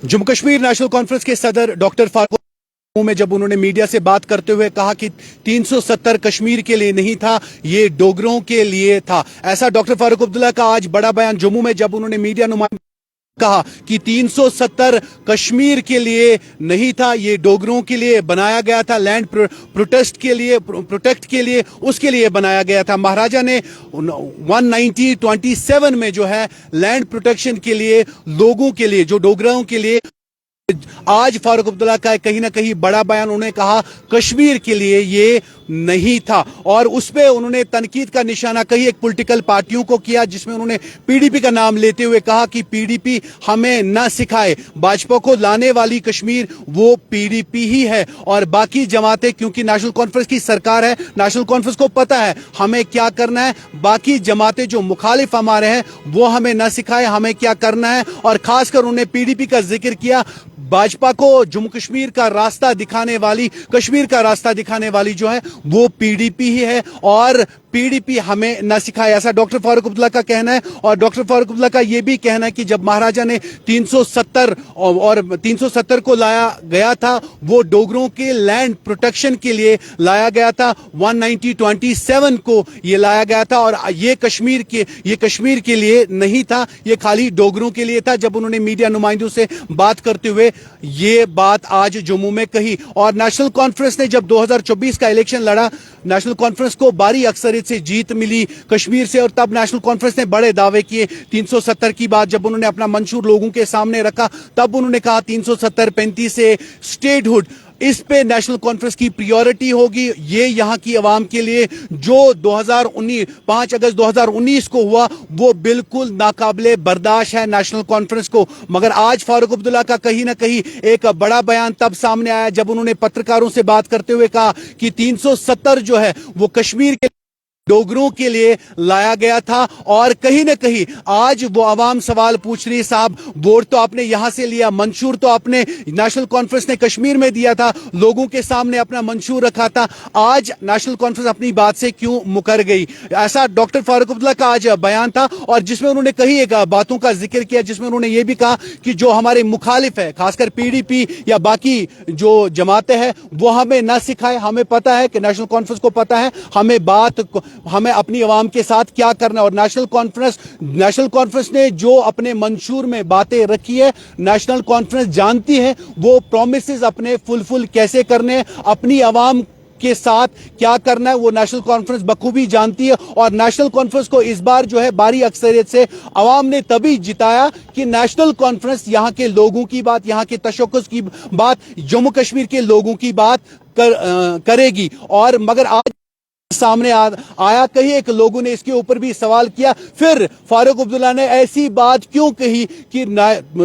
Jammu Kashmir national conference के सदर doctor Farooq में जब उन्होंने मीडिया से बात करते हुए कहा कि 370 कश्मीर के लिए नहीं था, ये डोगरों के लिए था। ऐसा डॉक्टर फारूक अब्दुल्ला का आज बड़ा बयान जम्मू में जब उन्होंने मीडिया नुमाइंदों कहा कि 370 कश्मीर के लिए नहीं था, ये डोगरों के लिए बनाया गया था, लैंड प्रोटेस्ट के लिए, प्रोटेक्ट के लिए, उसके लिए बनाया गया था। महाराजा ने 1927 में जो है लैंड प्रोटेक्शन के लिए, लोगों के लिए, जो डोगरों के लिए। आज फारूक अब्दुल्ला का कहीं ना कहीं बड़ा बयान, उन्होंने कहा कश्मीर के लिए ये नहीं था और उस पे उन्होंने तनकीद का निशाना कई एक पॉलिटिकल पार्टियों को किया, जिसमें उन्होंने पीडीपी का नाम लेते हुए कहा कि पीडीपी हमें ना सिखाए, भाजपा को लाने वाली कश्मीर वो पीडीपी ही है और बाकी जमातें, क्योंकि नेशनल कॉन्फ्रेंस की सरकार है, नेशनल कॉन्फ्रेंस को पता है हमें क्या करना है, बाकी जमातें जो मुखालिफ हमारे हैं वो हमें ना सिखाए हमें क्या करना है। और खासकर उन्होंने पीडीपी का जिक्र किया, भाजपा को जम्मू कश्मीर का रास्ता दिखाने वाली, कश्मीर का रास्ता दिखाने वाली जो है वो पीडीपी ही है और पीडीपी हमें न सिखाए, ऐसा डॉक्टर फारूक अब्दुल्ला का कहना है। और डॉक्टर फारूक अब्दुल्ला का यह भी कहना है कि जब महाराजा ने 370 को लाया गया था, वो डोगरों के लैंड प्रोटेक्शन के लिए लाया गया था। 1927 को ये लाया गया था और ये कश्मीर के लिए नहीं था, ये खाली डोगरों के लिए था। जब उन्होंने मीडिया नुमाइंदों से बात करते हुए ये बात आज जम्मू में कही। और नेशनल कॉन्फ्रेंस ने जब 2024 का इलेक्शन लड़ा, नेशनल कॉन्फ्रेंस को भारी अक्सरियत से जीत मिली कश्मीर से और तब नेशनल कॉन्फ्रेंस ने बड़े दावे किए। 370 की बात जब उन्होंने अपना मंशूर लोगों के सामने रखा, तब उन्होंने कहा 370-35 से स्टेटहुड, इस पे नेशनल कॉन्फ्रेंस की प्रायोरिटी होगी। ये यहाँ की आवाम के लिए जो 5 अगस्त 2019 को हुआ वो बिल्कुल नाकाबिले बर्दाश्त है नेशनल कॉन्फ्रेंस को। मगर आज फारूक अब्दुल्ला का कहीं ना कहीं एक बड़ा बयान तब सामने आया जब उन्होंने पत्रकारों से बात करते हुए कहा कि 370 जो है वो कश्मीर के डोगरों के लिए लाया गया था। और कहीं ना कहीं आज वो आवाम सवाल पूछ रही है, साहब वोट तो आपने यहां से लिया, मंशूर तो आपने नेशनल कॉन्फ्रेंस ने कश्मीर में दिया था, लोगों के सामने अपना मंशूर रखा था, आज नेशनल कॉन्फ्रेंस अपनी बात से क्यों मुकर गई। ऐसा डॉक्टर फारूक अब्दुल्ला का आज बयान था और जिसमें उन्होंने कई एक बातों का जिक्र किया, जिसमें उन्होंने ये भी कहा कि जो हमारे मुखालिफ है, खासकर पीडीपी या बाकी जो जमातें हैं, वो हमें ना सिखाए, हमें पता है कि नेशनल कॉन्फ्रेंस को पता है हमें अपनी आवाम के साथ क्या करना है। और नेशनल कॉन्फ्रेंस ने जो अपने मंशूर में बातें रखी है, नेशनल कॉन्फ्रेंस जानती है वो प्रॉमिसेस अपने फुलफिल कैसे करने हैं, अपनी आवाम के साथ क्या करना है, वो नेशनल कॉन्फ्रेंस बखूबी जानती है। और नेशनल कॉन्फ्रेंस को इस बार जो है भारी अक्सरियत से आवाम ने तभी जिताया कि नेशनल कॉन्फ्रेंस यहां के लोगों की बात, यहां के तशक्कुस की बात, जम्मू कश्मीर के लोगों की बात करेगी। और मगर आज सामने आया, कहीं एक लोगों ने इसके ऊपर भी सवाल किया, फिर फारूक अब्दुल्ला ने ऐसी बात क्यों कही कि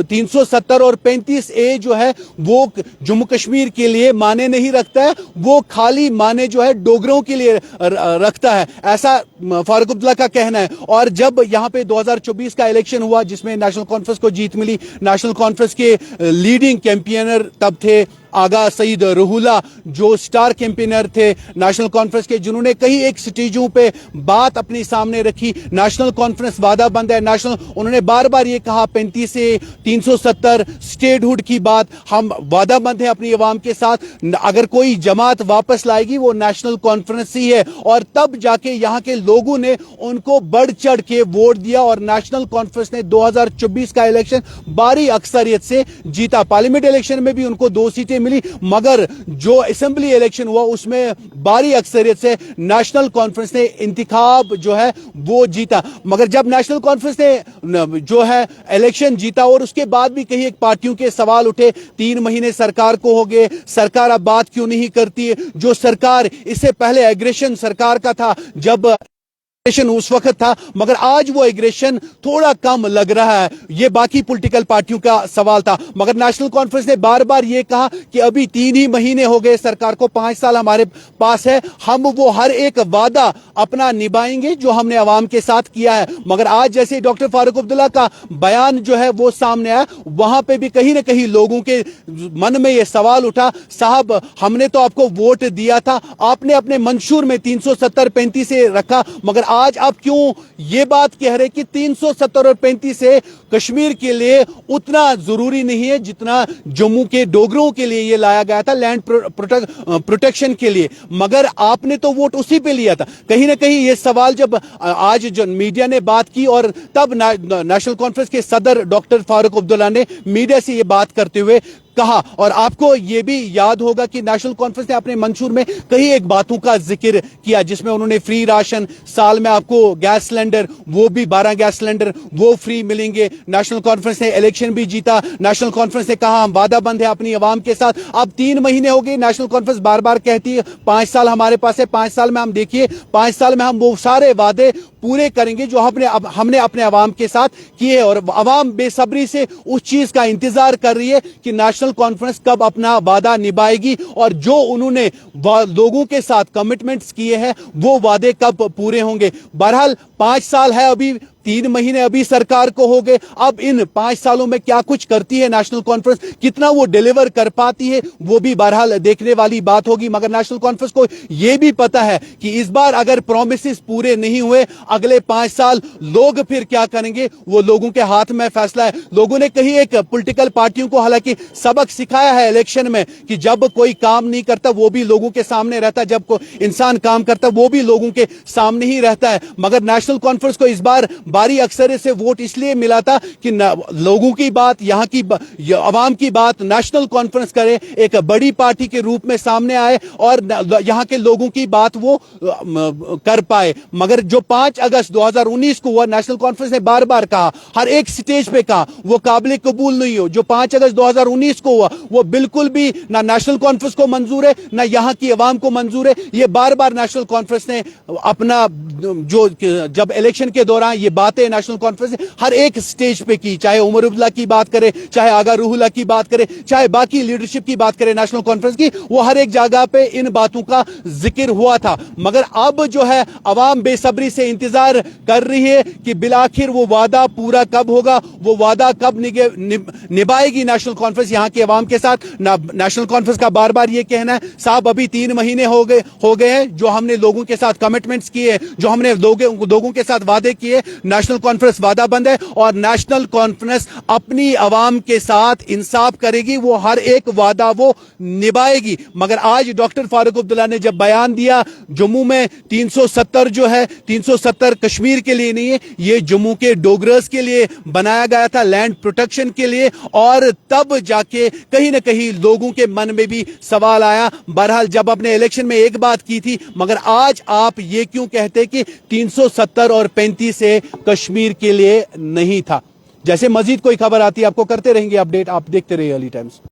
370 और 35A जो है वो जम्मू कश्मीर के लिए माने नहीं रखता है, वो खाली माने जो है डोगरों के लिए रखता है, ऐसा फारूक अब्दुल्ला का कहना है। और जब यहां पे 2024 का इलेक्शन हुआ जिसमें नेशनल कॉन्फ्रेंस को जीत मिली, नेशनल कॉन्फ्रेंस के लीडिंग कैंपेनर तब थे आगा सईद रूहुल्ला, जो स्टार कैंपेनर थे नेशनल कॉन्फ्रेंस के, जिन्होंने कई एक स्टेजों पे बात अपने सामने रखी, नेशनल कॉन्फ्रेंस वादा बंद है, उन्होंने बार बार ये कहा 35 से 370 स्टेटहुड की बात, हम वादा बंद है अपनी आवाम के साथ, अगर कोई जमात वापस लाएगी वो नेशनल कॉन्फ्रेंस ही है। और तब जाके यहाँ के लोगों ने उनको बढ़ चढ़ के वोट दिया और नेशनल कॉन्फ्रेंस ने 2024 का इलेक्शन भारी अक्सरियत से जीता। पार्लियामेंट इलेक्शन में भी उनको 2 सीटें मिली, मगर जो असेंबली इलेक्शन हुआ उसमें भारी अक्सरियत से नेशनल कॉन्फ्रेंस ने इंतखाब जो है वो जीता। मगर जब नेशनल कॉन्फ्रेंस ने जो है इलेक्शन जीता और उसके बाद भी कई एक पार्टियों के सवाल उठे, 3 महीने सरकार को हो गए, सरकार अब बात क्यों नहीं करती है, जो सरकार इससे पहले एग्रेशन सरकार का था, जब उस वक्त था, मगर आज वो एग्रेशन थोड़ा कम लग रहा है, ये बाकी पॉलिटिकल पार्टियों का सवाल था। मगर नेशनल कॉन्फ्रेंस ने बार बार ये कहा कि अभी 3 ही महीने हो गए सरकार को, 5 साल हमारे पास है, हम वो हर एक वादा अपना निभाएंगे जो हमने आवाम के साथ किया है। मगर आज जैसे डॉक्टर फारूक अब्दुल्ला का बयान जो है वो सामने आया, वहां पे भी कहीं ना कहीं लोगों के मन में ये सवाल उठा, साहब हमने तो आपको वोट दिया था, आपने अपने मंशूर में 370-35 से रखा, मगर آج آپ کیوں یہ بات کہہ رہے کہ 370 اور 35 سے کشمیر کے لیے اتنا ضروری نہیں ہے جتنا جموں کے ڈوگروں کے لیے یہ لایا گیا تھا لینڈ پروٹیکشن کے لیے؟ مگر آپ نے تو ووٹ اسی پہ لیا تھا. کہیں نہ کہیں یہ سوال جب آج جو میڈیا نے بات کی اور تب نیشنل کانفرنس کے صدر ڈاکٹر فاروق عبداللہ نے میڈیا سے یہ بات کرتے ہوئے کہا، اور آپ کو یہ بھی یاد ہوگا کہ نیشنل کانفرنس نے اپنے منشور میں کئی ایک باتوں کا ذکر کیا جس میں انہوں نے فری راشن، سال میں آپ کو گیس سلنڈر، وہ بھی 12 گیس سلنڈر وہ فری ملیں گے. نیشنل کانفرنس نے الیکشن بھی جیتا. نیشنل کانفرنس نے کہا ہم وعدہ بند ہے اپنی عوام کے ساتھ. اب 3 مہینے ہو گئے، نیشنل کانفرنس بار بار کہتی ہے 5 سال ہمارے پاس ہے، 5 سال میں ہم دیکھیے 5 سال میں ہم وہ سارے وعدے پورے کریں گے جو ہم نے اپنے عوام کے ساتھ کیے، اور عوام بے صبری سے اس چیز کا انتظار کر رہی ہے کہ نیشنل کانفرنس کب اپنا وعدہ نبھائے گی اور جو انہوں نے لوگوں کے ساتھ کمٹمنٹس کیے ہیں وہ وعدے کب پورے ہوں گے. بہرحال 5 سال ہے، ابھی 3 مہینے ابھی سرکار کو ہو گئے. اب ان 5 سالوں میں کیا کچھ کرتی ہے نیشنل کانفرنس، کتنا وہ ڈیلیور کر پاتی ہے، وہ بھی بہرحال دیکھنے والی بات ہوگی. مگر نیشنل کانفرنس کو یہ بھی پتا ہے کہ اس بار اگر پرومسز پورے نہیں ہوئے، اگلے 5 سال لوگ پھر کیا کریں گے وہ لوگوں کے ہاتھ میں فیصلہ ہے. لوگوں نے کہیں ایک پولیٹیکل پارٹیوں کو حالانکہ سبق سکھایا ہے الیکشن میں کہ جب کوئی کام نہیں کرتا وہ بھی لوگوں کے سامنے رہتا ہے، جب کوئی انسان کام کرتا وہ بھی لوگوں کے سامنے ہی رہتا ہے. مگر نیشنل کانفرنس کو اس بار باری اکثر سے ووٹ اس لیے ملا تھا کہ لوگوں کی بات، یہاں کی عوام کی بات نیشنل کانفرنس کرے، ایک بڑی پارٹی کے روپ میں سامنے آئے اور یہاں کے لوگوں کی بات وہ کر پائے. مگر جو 5 اگست 2019 کو ہوا، نیشنل کانفرنس نے بار بار کہا، ہر ایک سٹیج پہ کہا وہ قابل قبول نہیں ہو. جو 5 اگست 2019 کو ہوا وہ بالکل بھی نہ نیشنل کانفرنس کو منظور ہے نہ یہاں کی عوام کو منظور ہے. یہ بار بار نیشنل کانفرنس نے اپنا جو جب الیکشن کے دوران یہ باتیں نیشنل کانفرنس نے ہر ایک سٹیج پہ کی، چاہے عمر عبداللہ کی بات کرے، چاہے آغا روح اللہ کی بات کرے، چاہے باقی لیڈرشپ کی بات کرے نیشنل کانفرنس کی، وہ ہر ایک جگہ پہ ان باتوں کا ذکر ہوا تھا. مگر اب جو ہے عوام بے صبری سے انتظار کر رہی ہے کہ بالآخر وہ وعدہ پورا کب ہوگا، وہ وعدہ کب نبھائے گی نیشنل کانفرنس یہاں کے عوام کے ساتھ. نیشنل کانفرنس کا بار بار یہ کہنا ہے صاحب ابھی 3 مہینے ہو گئے ہیں جو ہم نے لوگوں کے ساتھ کمٹمنٹس کیے، جو ہم نے لوگوں کے ساتھ وعدے کیے، نیشنل کانفرنس وعدہ بند ہے اور نیشنل کانفرنس اپنی عوام کے ساتھ انصاف کرے گی، وہ ہر ایک وعدہ وہ نبھائے گی. مگر آج ڈاکٹر فاروق عبداللہ نے جب بیان دیا جموں میں 370 جو ہے 370 کشمیر کے لیے نہیں ہے، یہ جموں کے ڈوگرز کے لیے بنایا گیا تھا، لینڈ پروٹیکشن کے لیے، اور تب جا کے کہیں نہ کہیں لوگوں کے من میں بھی سوال آیا. بہرحال جب اپنے الیکشن میں ایک بات کی تھی، مگر آج آپ یہ کیوں کہتے کہ 370 اور 35 سے کشمیر کے لیے نہیں تھا؟ جیسے مزید کوئی خبر آتی ہے آپ کو کرتے رہیں گے اپڈیٹ. آپ دیکھتے رہیے ارلی ٹائمز.